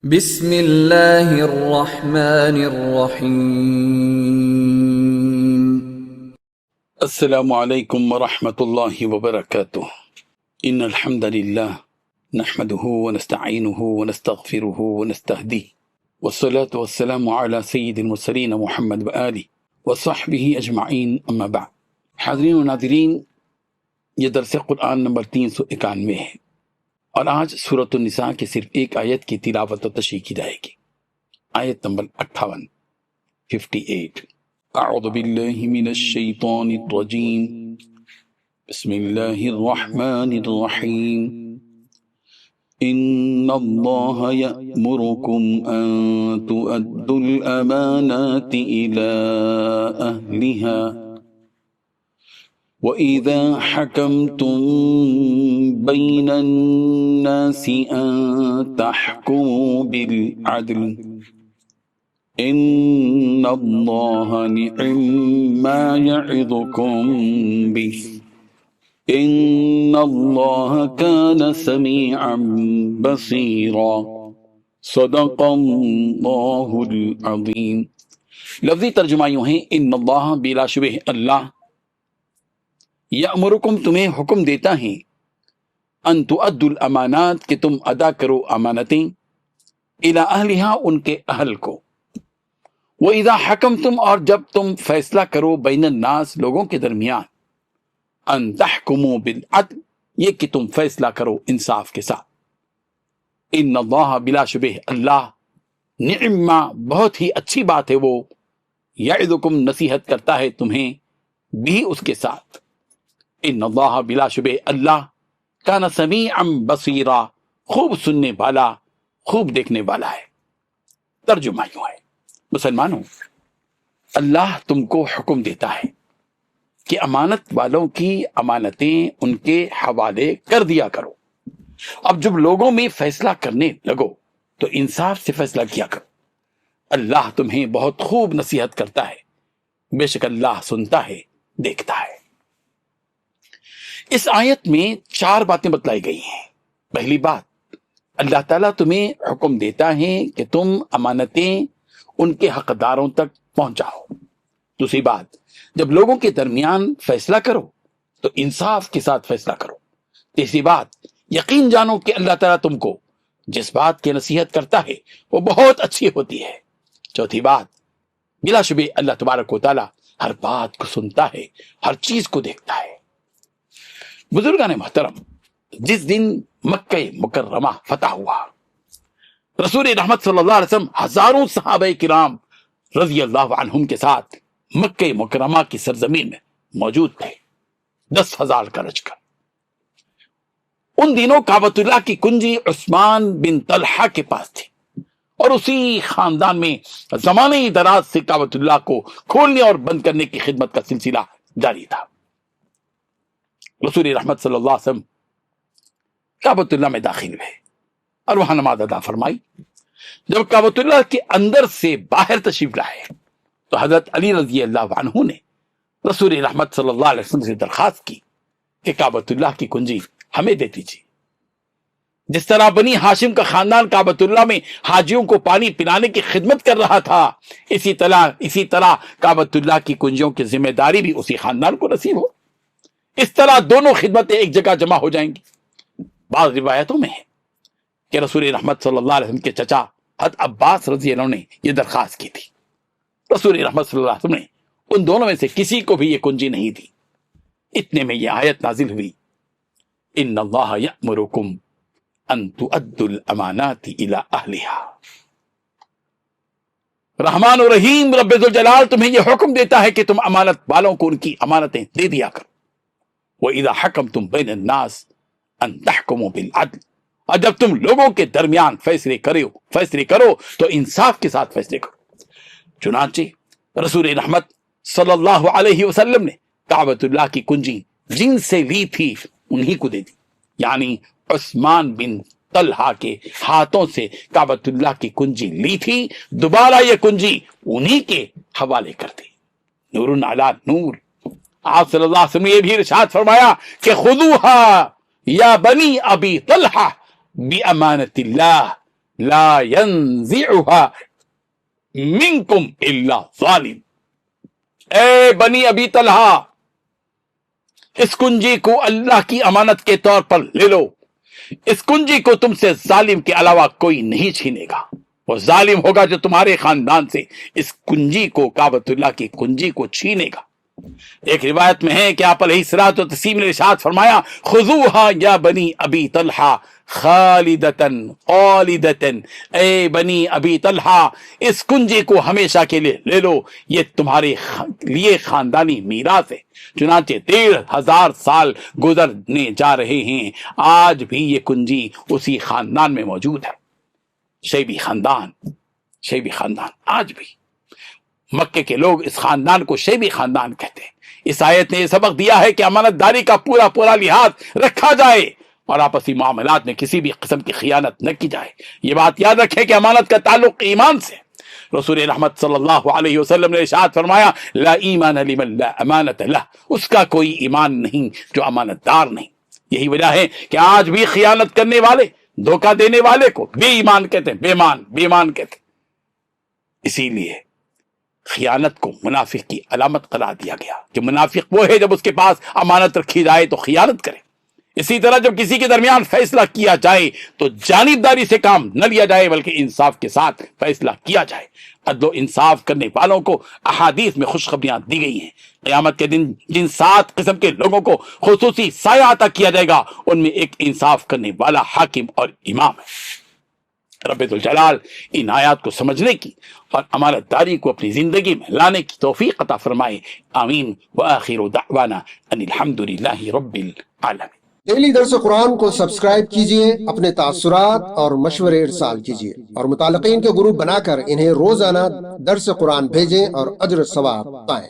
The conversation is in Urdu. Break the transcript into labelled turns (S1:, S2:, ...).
S1: بسم اللہ الرحمن الرحیم۔
S2: السلام علیکم ورحمۃ اللہ وبرکاتہ۔ ان الحمد للہ نحمده ونستعینه ونستغفره ونستهدیه والصلاة والسلام على سید المرسلین محمد وآلہ وصحبہ اجمعین، اما بعد۔ حاضرین و ناظرین، یہ درس قرآن نمبر 391 ہے، اور آج سورۃ النساء کے صرف ایک آیت کی تلاوت و تشریح کی جائے گی۔ آیت نمبر 58 اعوذ باللہ من الشیطان الرجیم، بسم اللہ الرحمن الرحیم۔ ان اللہ یأمرکم ان تؤدوا الامانات الى اہلها وَإِذَا حَكَمْتُمْ بَيْنَ النَّاسِ أَن تَحْكُمُوا بِالْعَدْلِ إِنَّ اللَّهَ نِعِمَّ مَا يَعِظُكُمْ بِهِ إِنَّ اللَّهَ كَانَ سَمِيعًا بَصِيرًا۔ صدق اللہ العظیم۔ لفظی ترجمہ یوں ہے، ان اللہ بلا شبہ اللہ، یأمرکم تمہیں حکم دیتا ہے، ان تؤدوا الامانات کہ تم ادا کرو امانتیں، الی اہلہا ان کے اہل کو، وَإِذَا حَكَمْتُمْ اور جب تم فیصلہ کرو، بین الناس لوگوں کے درمیان، ان تحکموا بالعدل یہ کہ تم فیصلہ کرو انصاف کے ساتھ، ان اللہ بلا شبہ اللہ، نعما بہت ہی اچھی بات ہے وہ، یعظکم نصیحت کرتا ہے تمہیں، بھی اس کے ساتھ، ان اللہ بلا شبہ اللہ، کان سمیعا بصیرا خوب سننے والا، خوب دیکھنے والا ہے۔ ترجمہ یوں ہے، مسلمانوں، اللہ تم کو حکم دیتا ہے کہ امانت والوں کی امانتیں ان کے حوالے کر دیا کرو۔ اب جب لوگوں میں فیصلہ کرنے لگو تو انصاف سے فیصلہ کیا کرو۔ اللہ تمہیں بہت خوب نصیحت کرتا ہے، بے شک اللہ سنتا ہے، دیکھتا ہے۔ اس آیت میں 4 باتیں بتلائی گئی ہیں۔ پہلی بات، اللہ تعالیٰ تمہیں حکم دیتا ہے کہ تم امانتیں ان کے حقداروں تک پہنچاؤ۔ دوسری بات، جب لوگوں کے درمیان فیصلہ کرو تو انصاف کے ساتھ فیصلہ کرو۔ تیسری بات، یقین جانو کہ اللہ تعالیٰ تم کو جس بات کی نصیحت کرتا ہے وہ بہت اچھی ہوتی ہے۔ چوتھی بات، بلا شبہ اللہ تبارک و تعالیٰ ہر بات کو سنتا ہے، ہر چیز کو دیکھتا ہے۔ بزرگان محترم، جس دن مکہ مکرمہ فتح ہوا، رسول رحمت صلی اللہ علیہ وسلم ہزاروں صحابہ کرام رضی اللہ عنہم کے ساتھ مکہ مکرمہ کی سرزمین میں موجود تھے، 10,000 کا لشکر۔ ان دنوں کعبۃ اللہ کی کنجی عثمان بن طلحہ کے پاس تھی، اور اسی خاندان میں زمانے دراز سے کعبۃ اللہ کو کھولنے اور بند کرنے کی خدمت کا سلسلہ جاری تھا۔ رسول رحمت صلی اللہ علیہ وسلم کعبۃ اللہ میں داخل ہوئے اور وہاں نماز ادا فرمائی۔ جب کعبۃ اللہ کے اندر سے باہر تشریف لائے تو حضرت علی رضی اللہ عنہ نے رسول رحمت صلی اللہ علیہ وسلم سے درخواست کی کہ کعبۃ اللہ کی کنجی ہمیں دے دیجیے۔ جس طرح بنی ہاشم کا خاندان کعبۃ اللہ میں حاجیوں کو پانی پلانے کی خدمت کر رہا تھا، اسی طرح کعبۃ اللہ کی کنجیوں کی ذمہ داری بھی اسی خاندان کو نصیب ہو۔ اس طرح دونوں خدمتیں ایک جگہ جمع ہو جائیں گی۔ بعض روایتوں میں ہے کہ رسول رحمت صلی اللہ علیہ وسلم کے چچا حضرت عباس رضی اللہ عنہ نے یہ درخواست کی تھی۔ رسول رحمت صلی اللہ علیہ وسلم نے ان دونوں میں سے کسی کو بھی یہ کنجی نہیں دی۔ اتنے میں یہ آیت نازل ہوئی، ان اللہ یأمرکم ان تؤدوا الامانات الی اہلہا۔ رحمان و رحیم رب ذوالجلال تمہیں یہ حکم دیتا ہے کہ تم امانت والوں کو ان کی امانتیں دے دیا کرو۔ وَإِذَا حَكَمْتُمْ بَيْنَ النَّاسِ أَن تَحْكُمُوا بِالْعَدْلِ اور جب تم لوگوں کے درمیان فیصلے کرو تو انصاف کے ساتھ فیصلے کرو۔ چنانچہ رسول رحمت صلی اللہ علیہ وسلم نے کعبۃ اللہ کی کنجی جن سے لی تھی انہی کو دے دی، یعنی عثمان بن طلحہ کے ہاتھوں سے کعبۃ اللہ کی کنجی لی تھی، دوبارہ یہ کنجی انہی کے حوالے کر دی۔ نور علی نور۔ آپ صلی اللہ علیہ وسلم نے یہ بھی ارشاد فرمایا کہ خذوها یا بنی ابی طلحہ بامانت اللہ، لا ينزعها منکم الا ظالم۔ اے بنی ابی طلحہ، اس کنجی کو اللہ کی امانت کے طور پر لے لو، اس کنجی کو تم سے ظالم کے علاوہ کوئی نہیں چھینے گا، وہ ظالم ہوگا جو تمہارے خاندان سے اس کنجی کو، کعبۃ اللہ کی کنجی کو چھینے گا۔ ایک روایت میں ہے کہ آپ علیہ الصلوۃ والتسلیم نے ارشاد فرمایا، خذوها یا بنی ابی طلحہ خالدتن خالدتن، اے بنی ابی طلحہ اس کنجی کو ہمیشہ کے لیے لے لو، یہ تمہارے لیے خاندانی میراث ہے۔ چنانچہ 1500 سال گزرنے جا رہے ہیں، آج بھی یہ کنجی اسی خاندان میں موجود ہے۔ شیبی خاندان، شیبی خاندان آج بھی، مکے کے لوگ اس خاندان کو شیبی خاندان کہتے ہیں۔ اس آیت نے یہ سبق دیا ہے کہ امانت داری کا پورا لحاظ رکھا جائے اور آپسی معاملات میں کسی بھی قسم کی خیانت نہ کی جائے۔ یہ بات یاد رکھیں کہ امانت کا تعلق ایمان سے۔ رسول رحمت صلی اللہ علیہ وسلم نے ارشاد فرمایا، لا ایمان لمن لا امانت لہ، اس کا کوئی ایمان نہیں جو امانت دار نہیں۔ یہی وجہ ہے کہ آج بھی خیانت کرنے والے، دھوکہ دینے والے کو بے ایمان کہتے ہیں، بے ایمان کہتے ہیں۔ اسی لیے خیانت کو منافق کی علامت قرار دیا گیا کہ منافق وہ ہے جب اس کے پاس امانت رکھی جائے تو خیانت کرے۔ اسی طرح جب کسی کے درمیان فیصلہ کیا جائے تو جانبداری سے کام نہ لیا جائے بلکہ انصاف کے ساتھ فیصلہ کیا جائے۔ عدل و انصاف کرنے والوں کو احادیث میں خوشخبریاں دی گئی ہیں۔ قیامت کے دن جن 7 قسم کے لوگوں کو خصوصی سایہ عطا کیا جائے گا، ان میں ایک انصاف کرنے والا حاکم اور امام ہے۔ رب ذوالجلال ان آیات کو سمجھنے کی اور امانت داری کو اپنی زندگی میں لانے کی توفیق عطا فرمائے، آمین۔ وآخر دعوانا ان الحمدللہ رب العالمین۔
S3: ڈیلی درس قرآن کو سبسکرائب کیجئے، اپنے تاثرات اور مشورے ارسال کیجئے اور متعلقین کے گروپ بنا کر انہیں روزانہ درس قرآن بھیجیں اور اجر ثواب پائیں۔